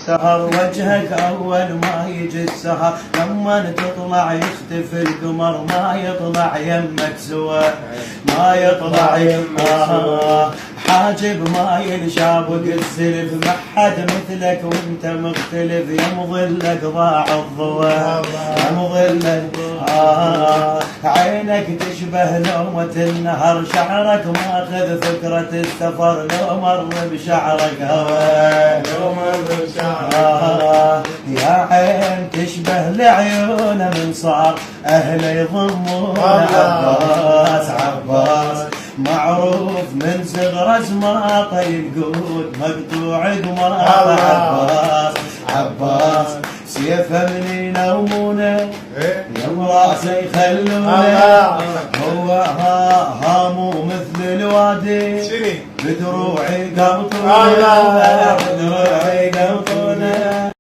السهر وجهك أول ما يجي السهر، لما تطلع يختفي القمر ما يطلع يمك سوى، ما يطلع يمك حاجب ما ينشابك السلف، ما حد مثلك وانت مختلف، يا مظلك ضاع الضوى، يا مظلك عينك تشبه نومة النهر، شعرك ماخذ فكرة السفر، لو مر بشعرك هوى، لو مر بشعرك يا عين تشبه لعيون من صار أهله يضمون عباس، عباس معروف من صغر اسماطه ينقود مقطوع قمار، عباس عباس سيفه من ينومونه يوم راسه يخلونه، هو هامو مثل الوادي بدروعي قبطونه، بدروعي قبطونه.